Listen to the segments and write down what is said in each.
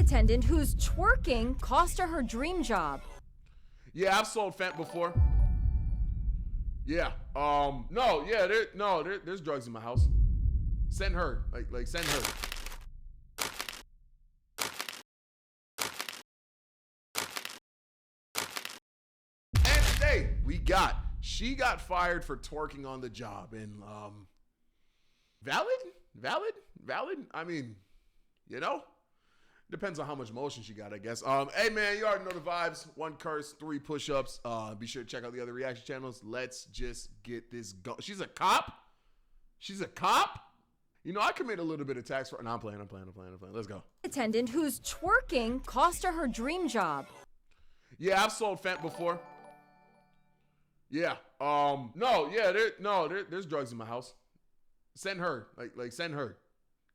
Attendant whose twerking cost her dream job. Yeah, I've sold fent before. Yeah. No. Yeah. There's drugs in my house. Send her. Like send her. And today she got fired for twerking on the job, and valid. I mean, depends on how much motion she got, I guess. Hey man, you already know the vibes. 1 curse, 3 push-ups. Be sure to check out the other reaction channels. Let's just get this go. She's a cop. I commit a little bit of tax for. No, I'm playing. Let's go. Attendant whose twerking cost her dream job. Yeah, I've sold fent before. Yeah. No. Yeah. There's drugs in my house. Send her. Like send her.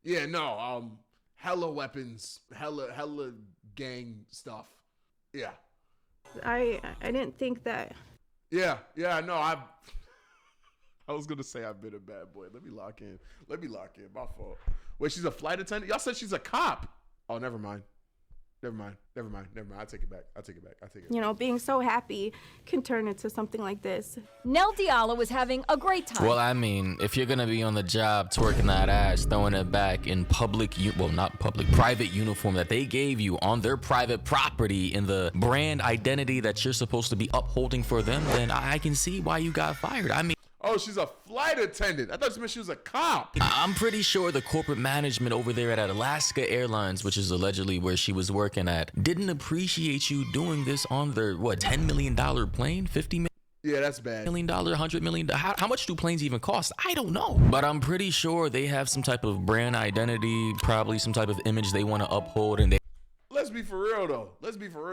Yeah. No. Hella weapons. Hella gang stuff. Yeah. I didn't think that. Yeah. No. I was gonna say I've been a bad boy. Let me lock in. My fault. Wait, she's a flight attendant? Y'all said she's a cop. Oh, never mind. I take it back. Being so happy can turn into something like this. Nell Diallo was having a great time. Well, I mean, if you're gonna be on the job twerking that ass, throwing it back in private uniform that they gave you on their private property in the brand identity that you're supposed to be upholding for them, then I can see why you got fired. I mean, oh, she's a flight attendant. I thought she meant she was a cop. I'm pretty sure the corporate management over there at Alaska Airlines, which is allegedly where she was working at, didn't appreciate you doing this on their, $10 million plane? $50 million? Yeah, that's bad. $100 million. How much do planes even cost? I don't know. But I'm pretty sure they have some type of brand identity, probably some type of image they want to uphold, and Let's be for real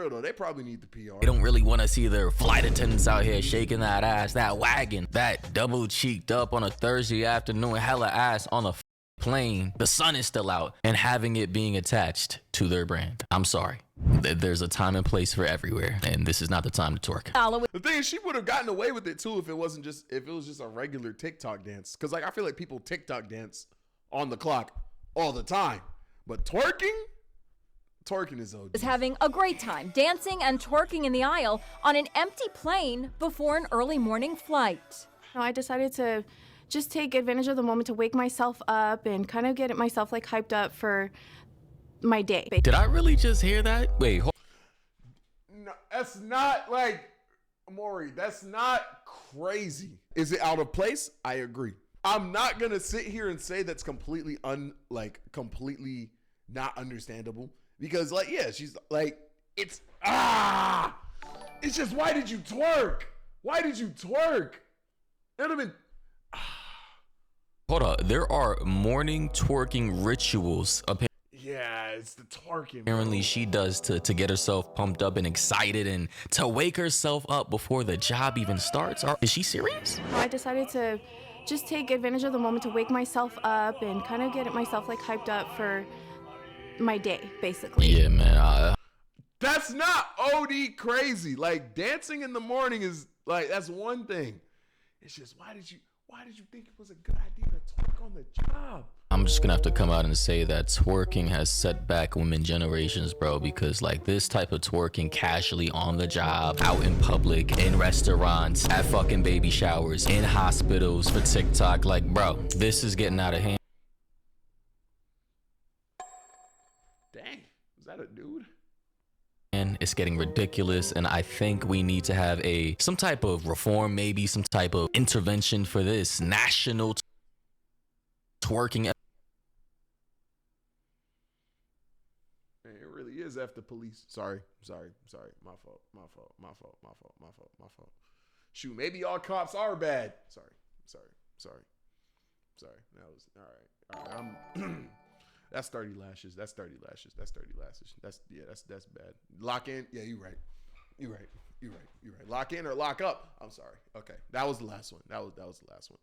though. They probably need the PR. they don't really want to see their flight attendants out here shaking that ass, that wagon, that double cheeked up on a Thursday afternoon, hella ass on a plane. The sun is still out and having it being attached to their brand. I'm sorry. There's a time and place for everywhere, and this is not the time to twerk. The thing is, she would have gotten away with it too if it was just a regular TikTok dance. Cause I feel like people TikTok dance on the clock all the time, but twerking is OG. Was having a great time dancing and twerking in the aisle on an empty plane before an early morning flight. I decided to just take advantage of the moment to wake myself up and kind of get myself hyped up for my day. Did I really just hear that? Wait, no, that's not Mori. That's not crazy. Is it out of place? I agree. I'm not gonna sit here and say that's completely completely not understandable. Because she's it's just, why did you twerk? It would have been. Hold up. There are morning twerking rituals. Yeah, it's the twerking. Apparently she does to get herself pumped up and excited and to wake herself up before the job even starts. Is she serious? I decided to just take advantage of the moment to wake myself up and kind of get myself hyped up for my day, basically. Yeah, man. That's not OD crazy. Dancing in the morning is that's one thing. It's just, why did you think it was a good idea to twerk on the job? I'm just gonna have to come out and say that twerking has set back women generations, bro, because this type of twerking casually on the job, out in public, in restaurants, at fucking baby showers, in hospitals for TikTok, bro, this is getting out of hand. Dang, is that a dude? And it's getting ridiculous, and I think we need to have some type of reform, maybe some type of intervention for this national twerking. Man, it really is after police. Sorry. My fault. Shoot, maybe all cops are bad. Sorry. That was all right. That's 30 lashes. That's bad. Lock in. Yeah, you're right. Lock in or lock up. I'm sorry. Okay. That was the last one. That was the last one.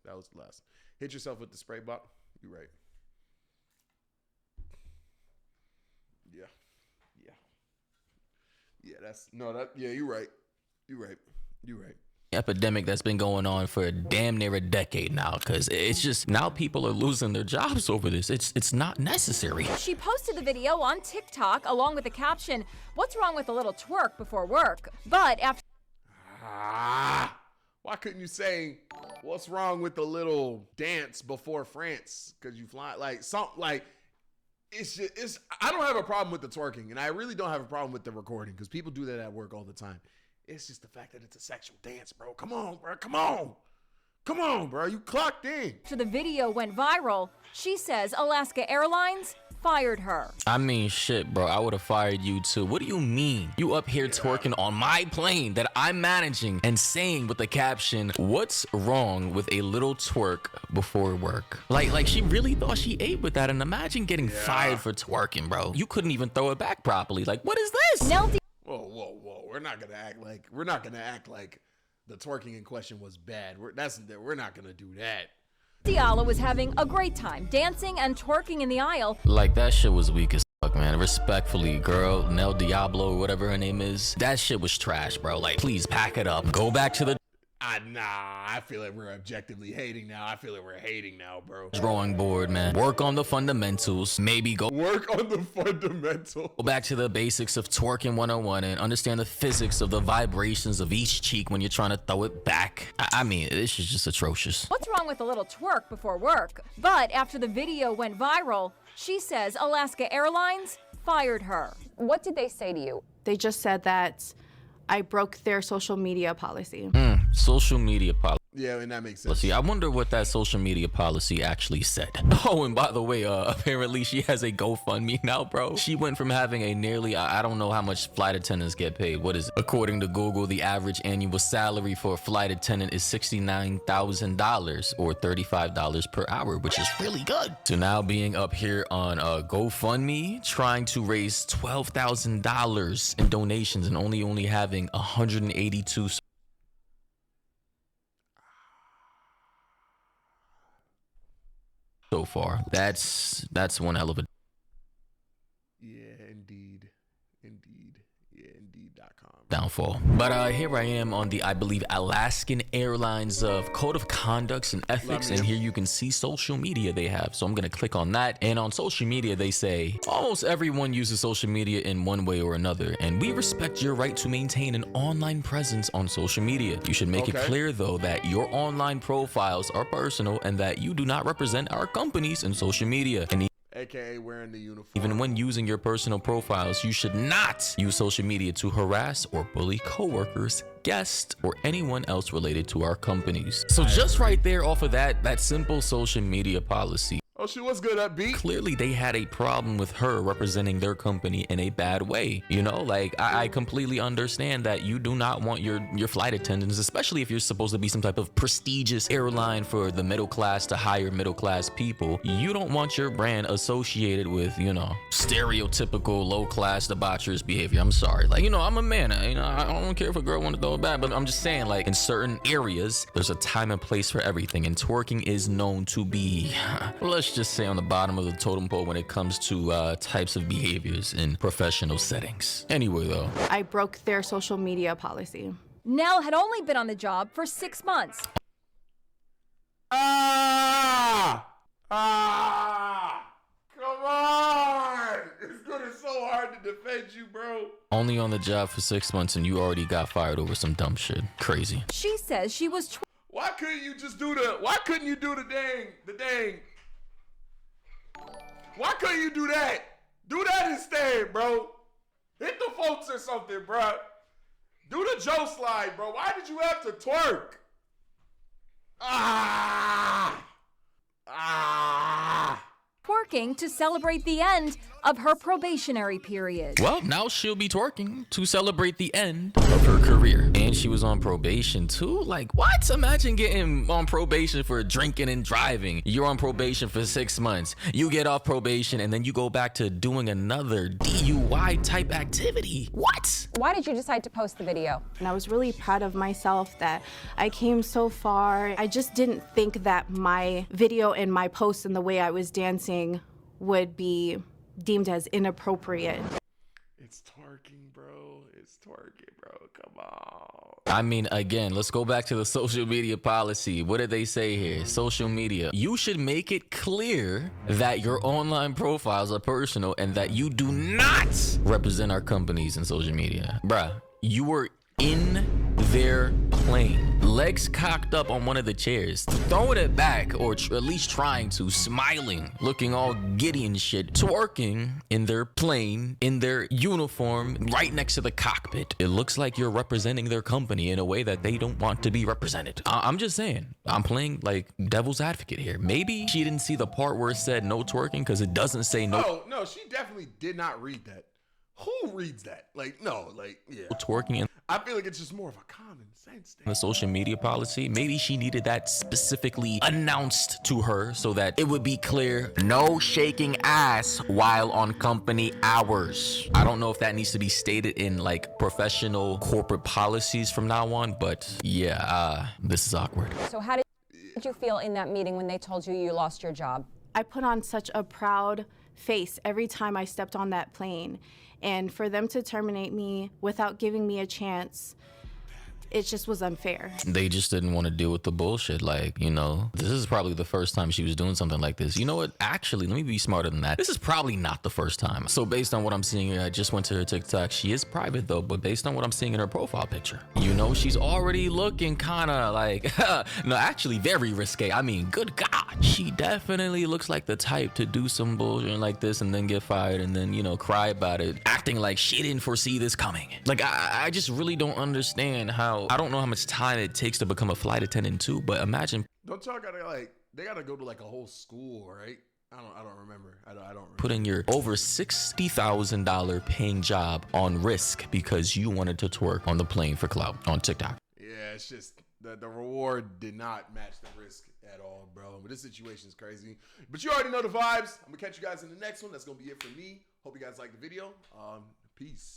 Hit yourself with the spray bottle. You're right. Yeah. Yeah, you're right. epidemic that's been going on for damn near a decade now, because it's just now people are losing their jobs over this. It's not necessary. She posted the video on TikTok along with the caption, "What's wrong with a little twerk before work?" But after why couldn't you say, what's wrong with the little dance before France? Because you fly like something like it's I don't have a problem with the twerking, and I really don't have a problem with the recording because people do that at work all the time. It's just the fact that it's a sexual dance, bro. Come on, bro. Come on. Come on, bro. You clocked in. the video went viral, she says Alaska Airlines fired her. I mean, shit, bro. I would have fired you too. What do you mean? You up here twerking on my plane that I'm managing and saying with the caption, "What's wrong with a little twerk before work?" Like she really thought she ate with that. And imagine getting fired for twerking, bro. You couldn't even throw it back properly. Like, what is this? Nell Whoa. We're not gonna act like the twerking in question was bad. We're not gonna do that. Diallo was having a great time dancing and twerking in the aisle. Like, that shit was weak as fuck, man. Respectfully, girl, Nell Diablo or whatever her name is, that shit was trash, bro. Like, please pack it up. Go back to the I feel like we're objectively hating now. I feel like we're hating now, bro. drawing board, man. Work on the fundamentals. Maybe go Work on the fundamental. back to the basics of twerking 101 and understand the physics of the vibrations of each cheek when you're trying to throw it back. I mean, this is just atrocious. What's wrong with a little twerk before work? But after the video went viral, she says Alaska Airlines fired her. What did they say to you? They just said that I broke their social media policy. Social media policy. Yeah, and that makes sense. Let's see. I wonder what that social media policy actually said. Oh, and by the way, apparently she has a GoFundMe now, bro. She went from having a nearly, I don't know how much flight attendants get paid. What is it? According to Google, the average annual salary for a flight attendant is $69,000 or $35 per hour, which is really good. To now being up here on GoFundMe, trying to raise $12,000 in donations and only having 182 so far. That's one hell of a Indeed. Yeah, indeed.com. downfall. But here I am on the, I believe, Alaskan Airlines Code of Conducts and Ethics, and here you can see social media they have. So I'm gonna click on that, and on social media they say almost everyone uses social media in one way or another, and we respect your right to maintain an online presence on social media. You should make it clear though that your online profiles are personal and that you do not represent our companies in social media. And AKA wearing the uniform. even when using your personal profiles, you should not use social media to harass or bully coworkers, guests, or anyone else related to our companies. So just right there off of that simple social media policy, Oh, she was good at beat. clearly they had a problem with her representing their company in a bad way. You know, like I completely understand that you do not want your flight attendants, especially if you're supposed to be some type of prestigious airline for the middle class to higher middle class people. You don't want your brand associated with, you know, stereotypical low class debaucherous behavior. I'm sorry. Like, you know, I'm a man. I don't care if a girl want to throw it back, but I'm just saying, like, in certain areas, there's a time and place for everything, and twerking is known to be, let's just say, on the bottom of the totem pole when it comes to types of behaviors in professional settings. Anyway, though, I broke their social media policy. Nell had only been on the job for 6 months. Come on. It's so hard to defend you, bro. only on the job for 6 months and you already got fired over some dumb shit. Crazy. She says she was Why couldn't you just do the, why couldn't you do the dang? Why couldn't you do that? Do that instead, bro. Hit the folks or something, bro. Do the Joe slide, bro. Why did you have to twerk? twerking to celebrate the end of her probationary period. Well, now she'll be twerking to celebrate the end of her career. And she was on probation too? Like, what? Imagine getting on probation for drinking and driving. You're on probation for 6 months. You get off probation and then you go back to doing another DUI type activity. What? Why did you decide to post the video? And I was really proud of myself that I came so far. I just didn't think that my video and my post and the way I was dancing would be deemed as inappropriate. It's twerking, bro. It's twerking, bro. Come on. I mean, again, let's go back to the social media policy. What did they say here? Social media. You should make it clear that your online profiles are personal and that you do not represent our companies in social media. Bruh, you were in their plane, legs cocked up on one of the chairs, throwing it back, or at least trying to, smiling, looking all giddy and shit, twerking in their plane, in their uniform, right next to the cockpit. It looks like you're representing their company in a way that they don't want to be represented. I'm just saying, I'm playing like devil's advocate here. Maybe she didn't see the part where it said no twerking because it doesn't say no. Oh, no, she definitely did not read that. Who reads that? Like, no, like, yeah. Twerking in I feel like it's just more of a common sense thing. the social media policy. Maybe she needed that specifically announced to her so that it would be clear, no shaking ass while on company hours. I don't know if that needs to be stated in like professional corporate policies from now on, but yeah, this is awkward. So how did you feel in that meeting when they told you you lost your job? I put on such a proud face every time I stepped on that plane. And for them to terminate me without giving me a chance, it just was unfair. They just didn't want to deal with the bullshit. Like, you know, this is probably the first time she was doing something like this. You know what? Actually, let me be smarter than that. This is probably not the first time. So based on what I'm seeing, I just went to her TikTok. She is private though, but based on what I'm seeing in her profile picture, you know, she's already looking kind of like, no, actually very risque. I mean, good God. She definitely looks like the type to do some bullshit like this and then get fired and then, you know, cry about it, acting like she didn't foresee this coming. Like, I just really don't understand how, I don't know how much time it takes to become a flight attendant too, but imagine. Don't y'all gotta like, they gotta go to like a whole school, right? I don't remember. I don't remember. Putting your over $60,000 paying job on risk because you wanted to twerk on the plane for clout on TikTok. Yeah, it's just the reward did not match the risk at all, bro. But this situation is crazy. But you already know the vibes. I'm gonna catch you guys in the next one. That's gonna be it for me. Hope you guys like the video. Peace.